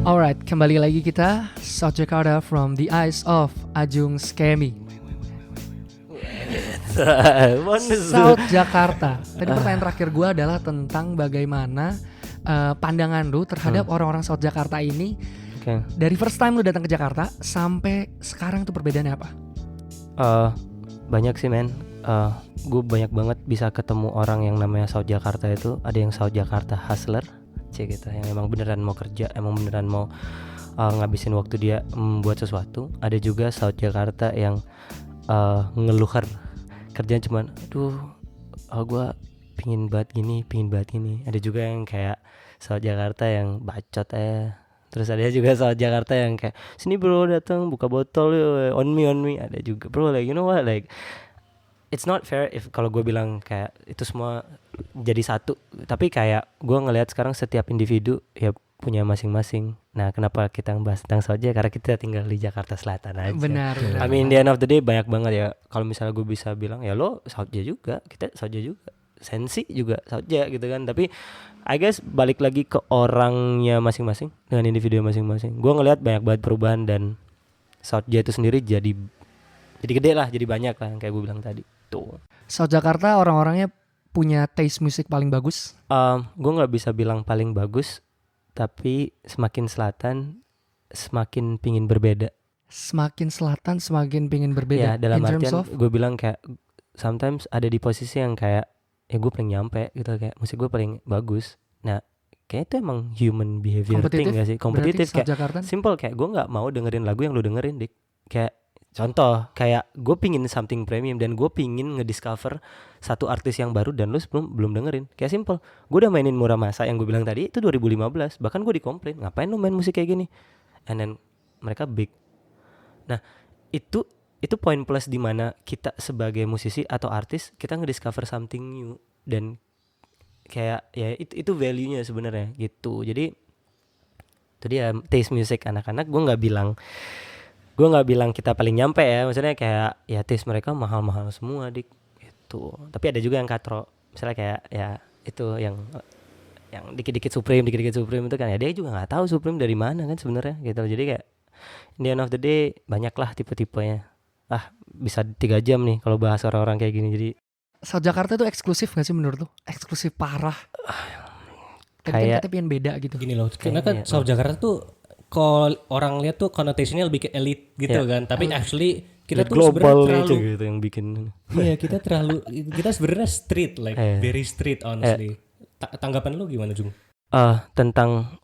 Alright, kembali lagi kita South Jakarta from the eyes of Ajung Skemi. South Jakarta. Tadi pertanyaan terakhir gue adalah tentang bagaimana pandangan lu terhadap orang-orang South Jakarta ini. Dari first time lu datang ke Jakarta sampai sekarang tuh perbedaannya apa? Banyak sih men. Gue banyak banget bisa ketemu orang yang namanya South Jakarta itu. Ada yang South Jakarta hustler gitu, yang emang beneran mau kerja, emang beneran mau ngabisin waktu dia buat sesuatu. Ada juga South Jakarta yang ngeluher, kerjaan cuman gue pingin banget gini. Ada juga yang kayak South Jakarta yang bacot Terus ada juga South Jakarta yang kayak sini bro, datang buka botol yo, on me. Ada juga bro, like you know what, like it's not fair if kalau gue bilang kayak itu semua jadi satu. Tapi kayak gue ngelihat sekarang setiap individu ya punya masing-masing. Nah, kenapa kita bahas tentang South Jakarta? Karena kita tinggal di Jakarta Selatan aja. Benar. I mean, the end of the day banyak banget ya. Kalau misalnya gue bisa bilang ya lo South Jakarta juga, kita South Jakarta juga, Sensi juga South Jakarta gitu kan. Tapi I guess balik lagi ke orangnya masing-masing dengan individu masing-masing. Gue ngelihat banyak banget perubahan dan South Jakarta itu sendiri jadi gede lah, jadi banyak lah kayak gue bilang tadi. Tuh. South Jakarta orang-orangnya punya taste musik paling bagus? Gue nggak bisa bilang paling bagus, tapi semakin selatan semakin pingin berbeda. Semakin selatan semakin pingin berbeda. Ya dalam artian gue bilang kayak sometimes ada di posisi yang kayak gue paling nyampe gitu, kayak musik gue paling bagus. Nah kayak itu emang human behavior thing gak sih? Kompetitif kayak Jakarta? Simple, kayak gue gak mau dengerin lagu yang lu dengerin dik. Kayak contoh, kayak gue pingin something premium dan gue pingin ngediscover satu artis yang baru dan lu belum dengerin. Kayak simple, gue udah mainin Muramasa yang gue bilang tadi itu 2015. Bahkan gue dikomplain, ngapain lu main musik kayak gini? And then mereka big. Nah itu poin plus dimana kita sebagai musisi atau artis kita ngediscover something new. Dan kayak ya itu value-nya sebenarnya gitu. Jadi itu dia taste music anak-anak. Gue nggak bilang kita paling nyampe ya, maksudnya kayak ya taste mereka mahal-mahal semua dik gitu. Tapi ada juga yang katro, misalnya kayak ya itu yang dikit-dikit Supreme itu kan ya dia juga nggak tahu Supreme dari mana kan sebenarnya gitu. Jadi kayak in the end of the day banyak lah tipe-tipenya. Bisa 3 jam nih kalau bahas orang-orang kayak gini. Jadi South Jakarta tuh eksklusif gak sih menurut lo? Eksklusif parah. Tadi kan kita pengen beda gitu. Gini loh, karena kan South Jakarta tuh kalau orang lihat tuh konotasinya lebih ke elite gitu kan, tapi actually kita tuh global sebenarnya terlalu gitu yang bikin. Iya, kita sebenarnya street, like very street honestly. Tanggapan lu gimana Jung? Tentang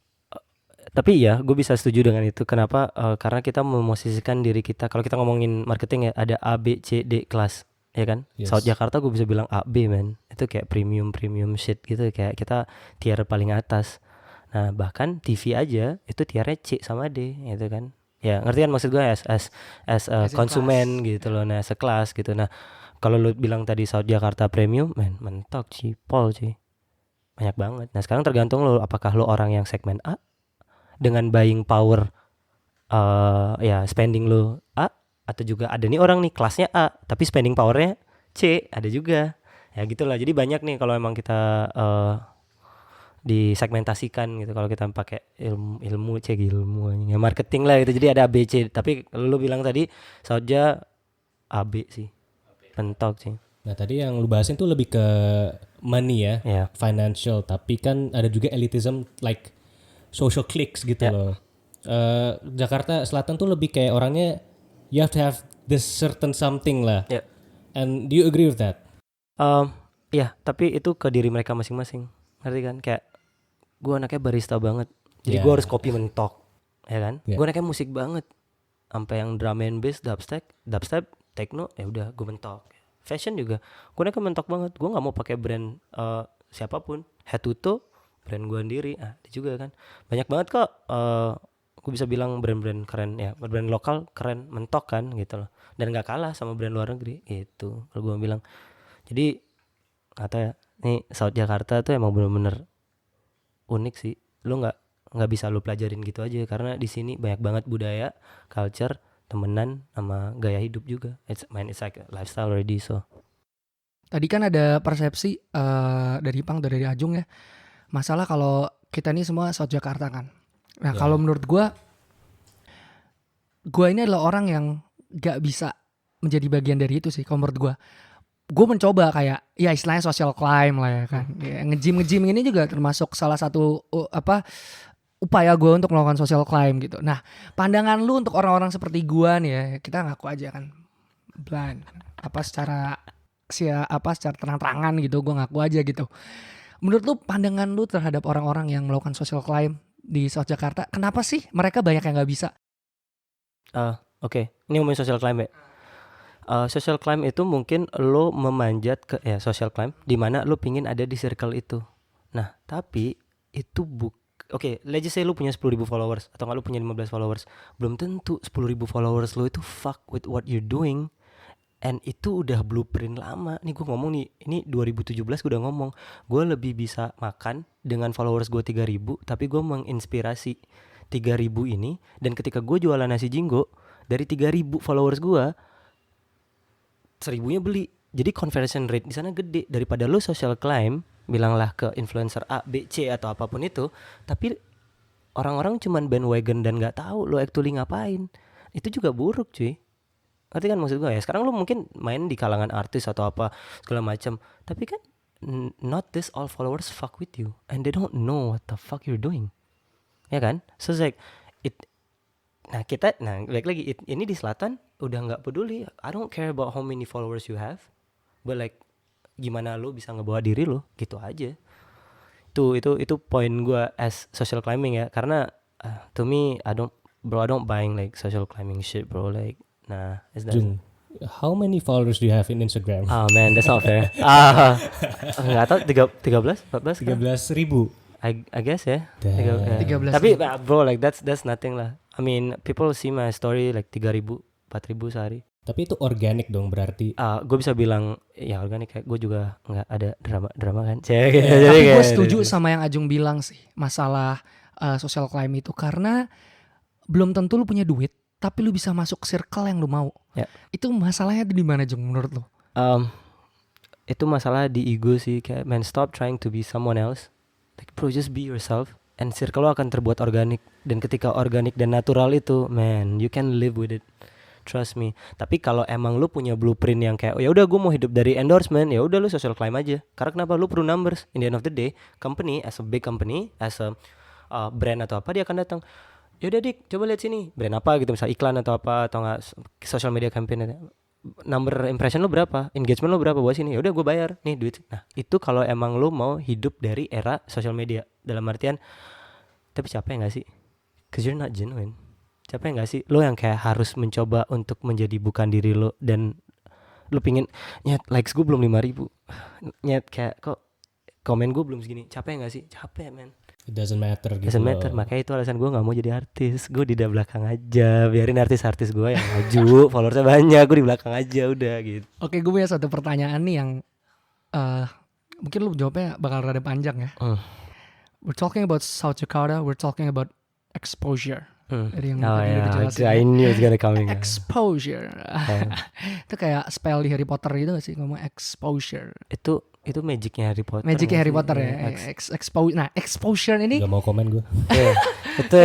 tapi ya gue bisa setuju dengan itu. Kenapa? Karena kita memosisikan diri kita. Kalau kita ngomongin marketing ya ada A, B, C, D kelas, ya kan? Yes. South Jakarta gue bisa bilang A, B man. Itu kayak premium shit gitu, kayak kita tier paling atas. Nah bahkan TV aja itu tiernya C sama D gitu kan. Ya ngerti kan maksud gue as konsumen gitu loh. Nah sekelas gitu. Nah kalau lu bilang tadi South Jakarta premium, man mentok cipol cuy. Banyak banget. Nah sekarang tergantung lo, apakah lo orang yang segmen A dengan buying power ya spending lo A, atau juga ada nih orang nih kelasnya A tapi spending powernya C, ada juga. Ya gitulah. Jadi banyak nih kalau emang kita disegmentasikan gitu, kalau kita pakai ilmu ya marketing lah gitu. Jadi ada ABC, tapi kalau lu bilang tadi Southja AB sih pentok sih. Nah tadi yang lu bahasin tuh lebih ke money ya, financial, tapi kan ada juga elitism like social cliques gitu loh. Jakarta Selatan tuh lebih kayak orangnya you have to have this certain something lah. And do you agree with that? Tapi itu ke diri mereka masing-masing, ngerti kan? Kayak gue anaknya barista banget, jadi gue harus kopi mentok, ya kan? Gue anaknya musik banget, sampai yang drum and bass, dubstep, techno, ya udah gue mentok. Fashion juga, gue anaknya mentok banget. Gue nggak mau pakai brand siapapun, head to toe brand gue sendiri. Ada juga kan, banyak banget kok. Gue bisa bilang brand-brand keren ya, brand lokal keren, mentok kan gitu loh. Dan nggak kalah sama brand luar negeri gitu. Kalau gue bilang, jadi kata nih South Jakarta tuh emang bener-bener unik sih. Lu nggak bisa lu pelajarin gitu aja, karena di sini banyak banget budaya, culture, temenan sama gaya hidup juga. It's like a lifestyle already. So tadi kan ada persepsi dari Pang, dari Ajung ya, masalah kalau kita ini semua South Jakarta kan. Nah kalau menurut gue ini adalah orang yang gak bisa menjadi bagian dari itu sih. Kalau menurut gue mencoba kayak ya istilahnya social climb lah ya kan. Ya, nge-gym ini juga termasuk salah satu upaya gue untuk melakukan social climb gitu. Nah pandangan lu untuk orang-orang seperti gue nih ya, kita ngaku aja kan blind secara terang-terangan gitu, gue ngaku aja gitu. Menurut lu pandangan lu terhadap orang-orang yang melakukan social climb di South Jakarta, kenapa sih mereka banyak yang gak bisa? Oke. Ini ngomongin social climb ya. Social climb itu mungkin lo memanjat ke social climb di mana lo pingin ada di circle itu. Nah, tapi itu Oke, let's just say lo punya 10.000 followers atau nggak lo punya 15 followers. Belum tentu 10.000 followers lo itu fuck with what you're doing. And itu udah blueprint lama. Nih gue ngomong nih, ini 2017 gue udah ngomong, gue lebih bisa makan dengan followers gue 3.000, tapi gue menginspirasi 3.000 ini. Dan ketika gue jualan nasi jinggo, dari 3.000 followers gue 1.000-nya beli. Jadi conversion rate di sana gede. Daripada lo social climb, bilanglah ke influencer A, B, C atau apapun itu, tapi orang-orang cuman bandwagon dan gak tahu lo actually ngapain. Itu juga buruk cuy. Ngerti kan maksud gue ya? Sekarang lo mungkin main di kalangan artis atau apa segala macam, tapi kan not this all followers fuck with you and they don't know what the fuck you're doing. Ya kan? So it's like balik lagi ini di selatan udah nggak peduli. I don't care about how many followers you have, but like gimana lo bisa ngebawa diri lo, gitu aja. Itu poin gue as social climbing ya. Karena to me I don't buying like social climbing shit bro. Like nah, Jung, how many followers do you have in Instagram? Oh man, that's not fair. Nggak tahu 13, 14, 13.000. I guess ya. 13. Tapi bro, like that's nothing lah. I mean, people see my story like 3.000, 4.000 sehari. Tapi itu organik dong berarti. Gue bisa bilang ya organik, kayak gue juga nggak ada drama kan. Tapi gue setuju sama yang Ajung bilang sih, masalah social climb itu, karena belum tentu lu punya duit tapi lu bisa masuk circle yang lu mau. Itu masalahnya di mana Jung menurut lu? Itu masalah di ego sih. Kayak man, stop trying to be someone else. Like bro, just be yourself. And circle lo akan terbuat organik. Dan ketika organik dan natural itu, man, you can live with it. Trust me. Tapi kalau emang lu punya blueprint yang kayak ya udah gue mau hidup dari endorsement, ya udah lu social climb aja. Karena kenapa? Lu perlu numbers. In the end of the day, company as a big company, as a brand atau apa, dia akan datang. Yaudah Dik, coba lihat sini brand apa gitu, misal iklan atau apa, atau nggak social media campaign, number impression lo berapa, engagement lo berapa, buat sini, yaudah gue bayar nih duit. Nah itu kalau emang lo mau hidup dari era social media, dalam artian, tapi capek nggak sih? Cause you're not genuine. Capek nggak sih lo yang kayak harus mencoba untuk menjadi bukan diri lo, dan lo pingin nyet likes gue belum 5.000, nyet kayak kok komen gue belum segini, capek nggak sih? Capek man. It doesn't matter gitu. Doesn't matter, makanya itu alasan gue gak mau jadi artis. Gue di belakang aja, biarin artis-artis gue yang maju, followersnya banyak, gue di belakang aja udah gitu. Oke, gue punya satu pertanyaan nih yang mungkin lu jawabnya bakal rada panjang ya. We're talking about South Jakarta, we're talking about exposure. Dari yang I knew it's gonna coming. Exposure. Itu kayak spell di Harry Potter gitu gak sih, ngomong exposure. Itu magicnya Harry Potter. Magicnya Harry Potter ya. Nah, exposure ini gak mau komen gue. Itu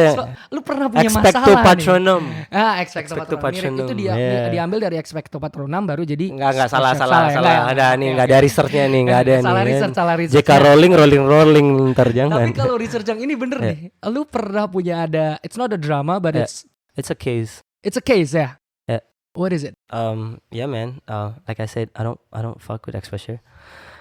lu pernah punya expecto masalah patronum. nih. Expecto patronum. Itu diambil dari expecto patronum baru jadi. Enggak salah. Ada nih, enggak ada researchnya nih, enggak ada nih. Salah research. JK rolling ntar jangan. Tapi kalau research yang ini bener nih. Lu pernah punya ada, it's not a drama but it's a case. It's a case ya. Yeah. What is it? Yeah man, like I said, I don't fuck with exposure.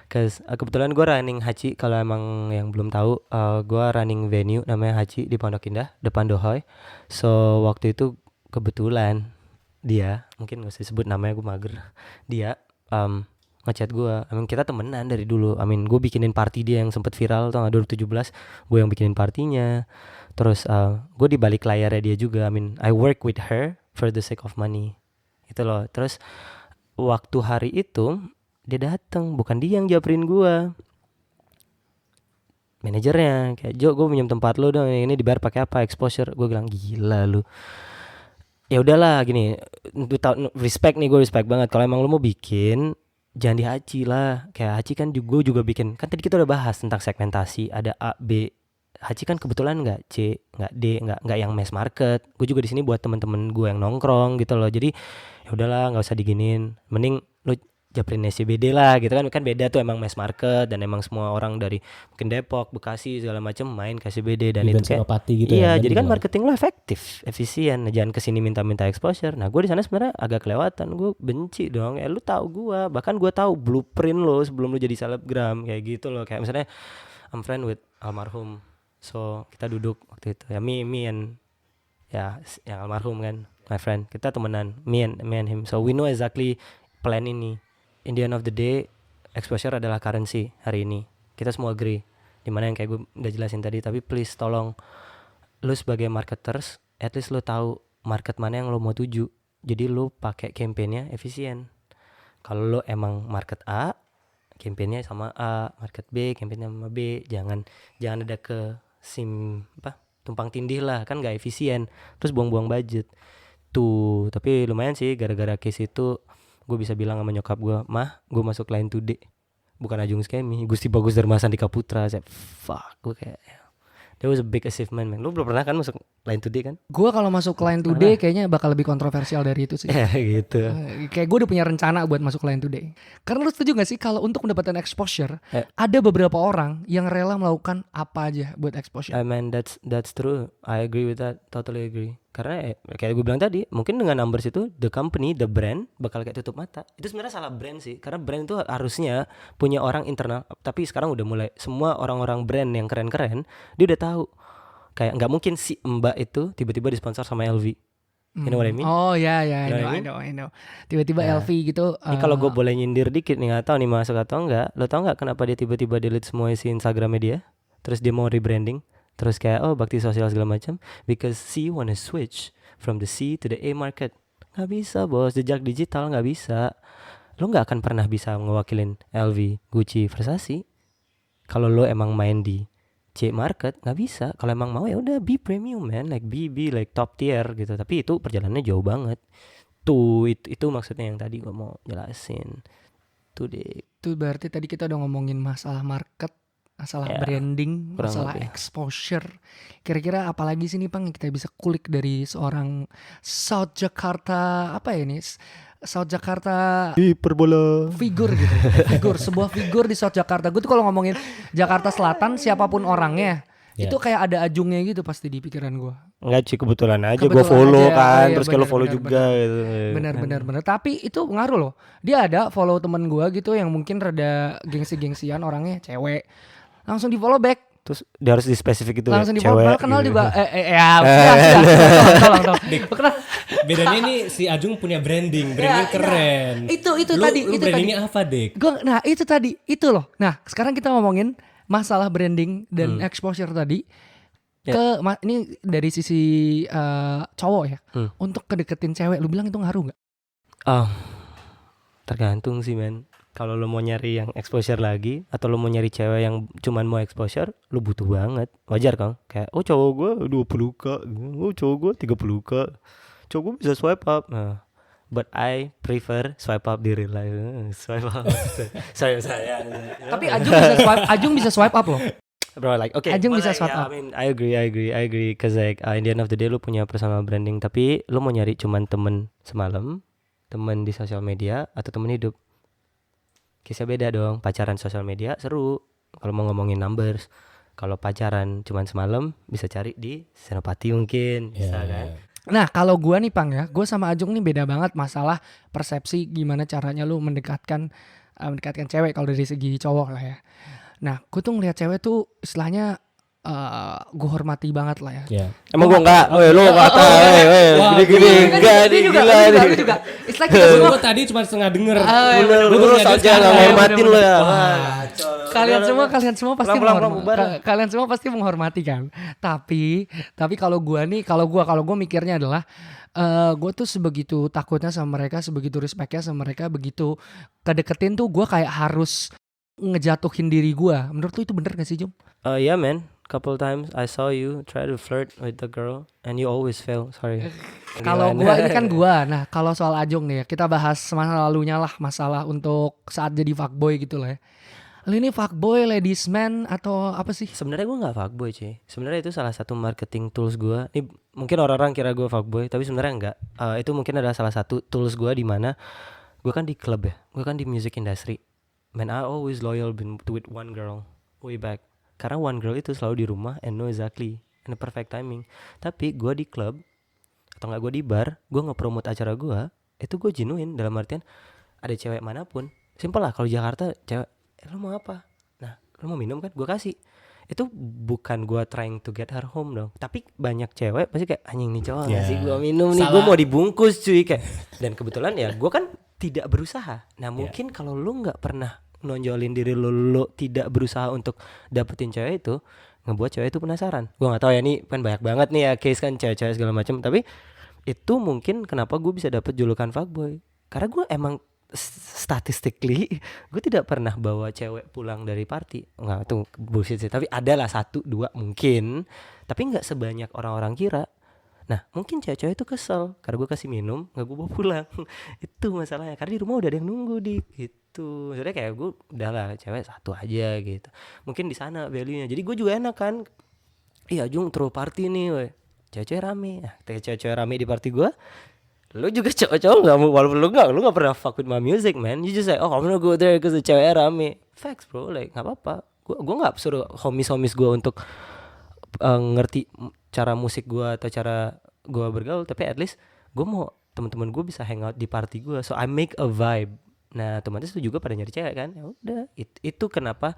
Cause kebetulan gue running Haci. Kalau emang yang belum tahu, gue running venue namanya Haci di Pondok Indah depan Dohoy. So waktu itu kebetulan dia, mungkin gak usah sebut namanya, gue mager, dia ngechat gue. Kita temenan dari dulu. Gue bikinin party dia yang sempet viral tahun 2017. Gue yang bikinin partinya. Terus gue di balik layarnya dia juga. I work with her for the sake of money. Itu loh. Terus waktu hari itu dia datang, bukan dia yang jabarin gue, manajernya. Kayak Jo, gue pinjam tempat lo dong, ini dibayar pakai apa, exposure. Gue bilang gila lu. Ya udahlah gini, respect nih, gue respect banget. Kalau emang lo mau bikin, jangan di Haci lah. Kayak Haci kan gue juga bikin. Kan tadi kita udah bahas tentang segmentasi, ada A, B, Haji kan kebetulan nggak C, nggak D, nggak yang mass market. Gue juga di sini buat temen-temen gue yang nongkrong gitu loh. Jadi ya udahlah, nggak usah diginin. Mending lu japrin SCBD lah gitu kan beda tuh, emang mass market dan emang semua orang dari mungkin Depok, Bekasi segala macam main ke SCBD dan event itu kayak Senopati gitu iya, ya, jadi kan bener. marketing lo efektif, efisien. Nah, jangan kesini minta-minta exposure. Nah, gue di sana sebenarnya agak kelewatan. Gue benci dong. Ya lu tahu gue, bahkan gue tahu blueprint lo sebelum lu jadi selebgram kayak gitu loh. Kayak misalnya I'm friend with almarhum, so kita duduk waktu itu ya, me and ya yang almarhum kan, my friend, kita temenan, me and him, so we know exactly plan ini. In the end of the day, exposure adalah currency hari ini. Kita semua agree. Dimana yang kayak gue udah jelasin tadi. Tapi please tolong, lu sebagai marketers, at least lu tahu market mana yang lu mau tuju. Jadi lu pakai campaignnya efisien. Kalau lu emang market A, campaignnya sama A, market B, campaignnya sama B. Jangan ada tumpang tindih lah, kan gak efisien. Terus buang-buang budget. Tuh, tapi lumayan sih gara-gara case itu gue bisa bilang sama nyokap gue, mah gue masuk Line Today, bukan Ajung Skemi, Gusti Bagus Darmasandika Putra. Saya fuck, gue kayak that was a big achievement, man. Lu belum pernah kan masuk Line Today kan? Gue kalau masuk Line Today kayaknya bakal lebih kontroversial dari itu sih. Gitu. Kayak gue udah punya rencana buat masuk Line Today. Karena lu setuju gak sih kalau untuk mendapatkan exposure, ada beberapa orang yang rela melakukan apa aja buat exposure. I mean that's true. I agree with that. Totally agree. Karena kayak gue bilang tadi, mungkin dengan numbers itu the company, the brand bakal kayak tutup mata. Itu sebenarnya salah brand sih. Karena brand itu harusnya punya orang internal. Tapi sekarang udah mulai semua orang-orang brand yang keren-keren, dia udah tahu. Kayak nggak mungkin si Mbak itu tiba-tiba disponsor sama LV. You know what I mean? Oh ya, I know. Tiba-tiba LV gitu. Ini kalau gue boleh nyindir dikit nih, nggak tahu nih masuk atau enggak. Lo tau nggak kenapa dia tiba-tiba delete semua isi Instagramnya dia? Terus dia mau rebranding. Terus kayak bakti sosial segala macam. Because C wanna switch from the C to the A market. Nggak bisa bos, jejak digital nggak bisa. Lo nggak akan pernah bisa ngewakilin LV, Gucci, Versace. Kalau lo emang main di C market nggak bisa. Kalau emang mau ya udah be premium man, like be like top tier gitu. Tapi itu perjalanannya jauh banget. Tuh itu maksudnya yang tadi gue mau jelasin. Tuh deh. Itu berarti tadi kita udah ngomongin masalah market, masalah branding, masalah exposure. Kira-kira apalagi sih nih Pang yang kita bisa kulik dari seorang South Jakarta, apa ya ini? South Jakarta hiperbola figur gitu. Sebuah figur di South Jakarta. Gue tuh kalau ngomongin Jakarta Selatan siapapun orangnya, itu kayak ada Ajungnya gitu pasti di pikiran gue. Enggak sih, kebetulan aja gue follow aja, kan, terus kalau follow juga gitu. Bener. Tapi itu ngaruh loh. Dia ada follow temen gue gitu yang mungkin rada gengsi-gengsian orangnya, cewek. Langsung di follow back. Terus dia harus di spesifik itu langsung ya, di follow. cewek Kenal gitu. Juga tolong. Bedanya ini si Ajung punya branding keren. Itu lu tadi. brandingnya apa, Dik? Nah itu tadi, itu loh. Nah sekarang kita ngomongin masalah branding dan exposure tadi. Ini dari sisi cowok ya. Untuk kedeketin cewek, lu bilang itu ngaruh gak? Tergantung sih men. Kalau lo mau nyari yang exposure lagi, atau lo mau nyari cewek yang cuman mau exposure, lo butuh banget. Wajar kan? Kayak cowok gue 20k, cowok gue 30k, cowok gue bisa swipe up. Nah, but I prefer swipe up di real life. Swipe up. Saya. Tapi Ajung bisa swipe up loh. Bro, like okay. Ajung bisa swipe up. I mean, I agree. Cause like in the end of the day lo punya personal branding, tapi lo mau nyari cuman temen semalam, temen di sosial media, atau temen hidup. Kisah beda dong. Pacaran sosial media seru kalau mau ngomongin numbers. Kalau pacaran cuman semalam, bisa cari di Senopati mungkin, bisa kan. Nah kalau gue nih Pang ya, gue sama Ajung nih beda banget masalah persepsi gimana caranya lu mendekatkan cewek kalau dari segi cowok lah ya. Nah gue tuh ngeliat cewek tuh istilahnya gue hormati banget lah ya. Emang gue enggak? Lu kata gini enggak nih, gila nih. Juga. It's like gue tadi cuma setengah denger. Lu saja enggak menghormatin lu ya. Kalian semua pasti menghormati kan. Tapi kalau gue mikirnya adalah gue tuh sebegitu takutnya sama mereka, sebegitu respectnya sama mereka, begitu kedeketin tuh gue kayak harus ngejatuhin diri gue. Menurut lu itu bener gak sih Jum? Yeah man. Couple times I saw you try to flirt with the girl and you always fail. Sorry. Kalau gua ini kan gua. Nah, kalau soal Ajung nih ya, kita bahas masa lalunya lah, masalah untuk saat jadi fuckboy gitu lah ya. Lu ini fuckboy, ladies man atau apa sih? Sebenarnya gue nggak fuckboy cuy. Sebenarnya itu salah satu marketing tools gue. Ini mungkin orang-orang kira gue fuckboy, tapi sebenarnya enggak. Itu mungkin adalah salah satu tools gue di mana gue kan di klub ya, gue kan di music industry. Man, I always loyal with one girl way back. Karena one girl itu selalu di rumah and know exactly in the perfect timing. Tapi gue di klub atau nggak gue di bar, gue nge-promote acara gue, itu gue genuine dalam artian ada cewek manapun. Simpel lah, kalau Jakarta cewek, lo mau apa? Nah, lo mau minum kan? Gue kasih. Itu bukan gue trying to get her home dong. Tapi banyak cewek pasti kayak anjing nih cowok ngasih gue minum nih, gue mau dibungkus cuy kayak. Dan kebetulan ya gue kan tidak berusaha. Nah mungkin kalau lo nggak pernah nonjolin diri lo tidak berusaha untuk dapetin cewek itu, ngebuat cewek itu penasaran. Gue nggak tahu ya, nih kan banyak banget nih ya case kan cewek-cewek segala macam. Tapi itu mungkin kenapa gue bisa dapet julukan fuckboy. Karena gue emang statistically gue tidak pernah bawa cewek pulang dari party. Nggak, itu bullshit sih. Tapi adalah 1-2 mungkin. Tapi nggak sebanyak orang-orang kira. Nah mungkin cewek-cewek itu kesel karena gue kasih minum nggak gue bawa pulang. Itu masalahnya. Karena di rumah udah ada yang nunggu gitu. Sebenarnya kayak gue udahlah cewek satu aja gitu. Mungkin di sana value-nya. Jadi gue juga enak kan. Iya Jung throw party nih we. Cewek-cewek rame. Nah cewek-cewek rame di party gue. Lu juga cowok-cowok gak, walaupun lu gak pernah fuck with my music man. You just say, oh I'm gonna go there cause the cewek rame. Facts bro, like gak apa-apa. Gue gak suruh homies gue untuk ngerti cara musik gue atau cara gue bergaul. Tapi at least gue mau teman-teman gue bisa hangout di party gue. So I make a vibe. Nah otomatis itu juga pada nyari cewek kan. Ya udah, itu kenapa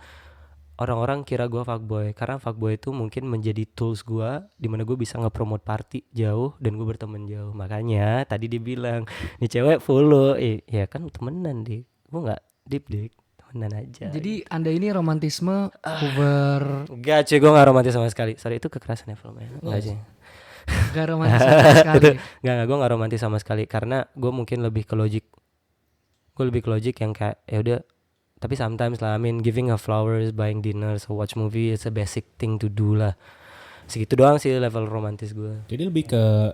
orang-orang kira gue fuckboy. Karena fuckboy itu mungkin menjadi tools gue dimana gue bisa nge-promote party jauh dan gue berteman jauh. Makanya tadi dia bilang nih cewek follow. Ya kan temenan dik. Gue gak deep dik, temenan aja. Jadi anda ini romantisme over. Enggak cuy, gue gak romantis sama sekali. Sorry itu kekerasan ya filmnya. Enggak cuy. Gak romantis sama sekali. Enggak, gue gak romantis sama sekali. Karena gue mungkin lebih ke logik. Gue lebih ke logik yang kayak ya udah. Tapi sometimes lah, I mean giving her flowers, buying dinner, so watch movie, it's a basic thing to do lah. Segitu doang sih level romantis gue. Jadi lebih ke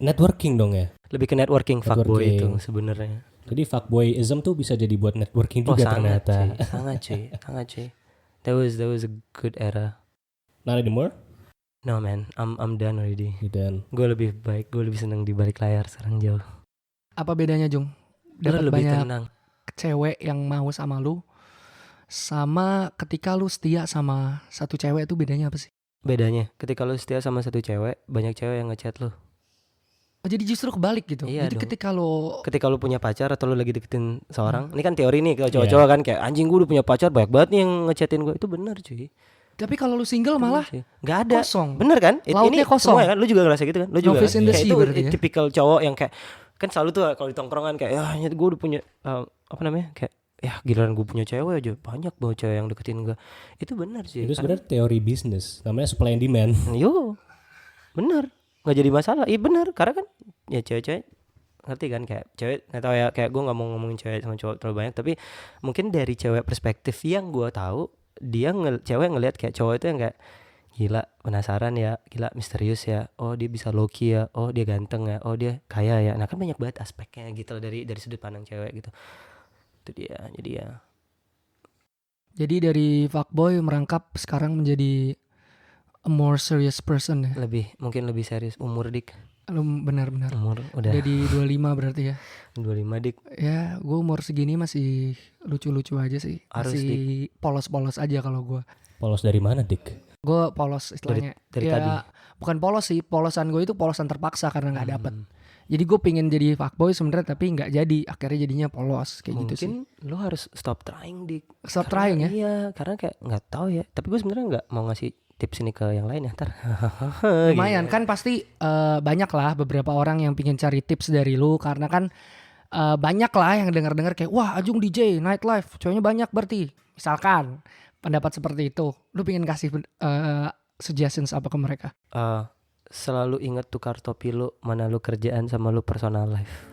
networking dong ya? Lebih ke networking fuckboy itu sebenarnya. Jadi fuckboyism tuh bisa jadi buat networking juga ternyata. Sangat cuy. That was a good era. Not anymore? No man, I'm done already. Done. Gue lebih baik, gue lebih seneng di balik layar sekarang jauh. Apa bedanya Jung? Dapat lebih banyak tenang. Cewek yang mau sama lu sama ketika lu setia sama satu cewek itu bedanya apa sih? Bedanya ketika lu setia sama satu cewek, banyak cewek yang ngechat lu. Oh, jadi justru kebalik gitu. Iya jadi dong. ketika lu punya pacar atau lu lagi deketin seorang, ini kan teori nih kalau cowok-cowok kan kayak anjing gue udah punya pacar banyak banget nih yang ngechatin gue. Itu benar cuy. Tapi kalau lu single malah nggak ada. Kosong. Bener kan? Lautnya ini kosong. semua kan lu juga ngerasa gitu kan? Lu juga Novice in the sea itu berarti ya? tipikal cowok yang kayak kan selalu tuh kalau di tongkrongan kayak ya gue udah punya apa namanya kayak ya giliran gue punya cewek aja banyak banget cewek yang deketin gue. Itu benar sih. Itu sebenarnya teori bisnis, namanya supply and demand. Yo, bener, nggak jadi masalah. Iya bener, karena kan ya cewek-cewek ngerti kan kayak cewek nggak tahu ya kayak gue nggak mau ngomongin cewek sama cowok terlalu banyak, tapi mungkin dari cewek perspektif yang gue tahu dia cewek ngelihat kayak cowok itu yang kayak gila penasaran ya, gila misterius ya, oh dia bisa low key ya, oh dia ganteng ya, oh dia kaya ya. Nah kan banyak banget aspeknya gitu loh dari sudut pandang cewek gitu. Itu dia, Jadi dari fuckboy merangkap sekarang menjadi a more serious person ya. Mungkin lebih serius. Umur dik. Lu benar-benar. Umur udah di 25 berarti ya. 25 dik. Ya, gue umur segini masih lucu-lucu aja sih. Harus, masih polos-polos aja kalau gue. Polos dari mana dik? Gue polos istilahnya. Dari ya, tadi. Bukan polos sih, polosan gue itu polosan terpaksa karena nggak dapet. Jadi gue pengen jadi fuckboy sebenarnya tapi nggak jadi, akhirnya jadinya polos kayak mungkin gitu sih. Mungkin lo harus stop trying dik. Stop trying ya? Iya, karena kayak nggak tahu ya. Tapi gue sebenarnya nggak mau ngasih tips ini ke yang lain ya ntar. Lumayan kan pasti banyak lah beberapa orang yang pengen cari tips dari lu karena kan banyak lah yang dengar kayak wah Ajung DJ nightlife, cowoknya banyak berarti. Misalkan pendapat seperti itu, lu pengen kasih suggestions apa ke mereka? Selalu ingat tukar topi lu, mana lu kerjaan sama lu personal life.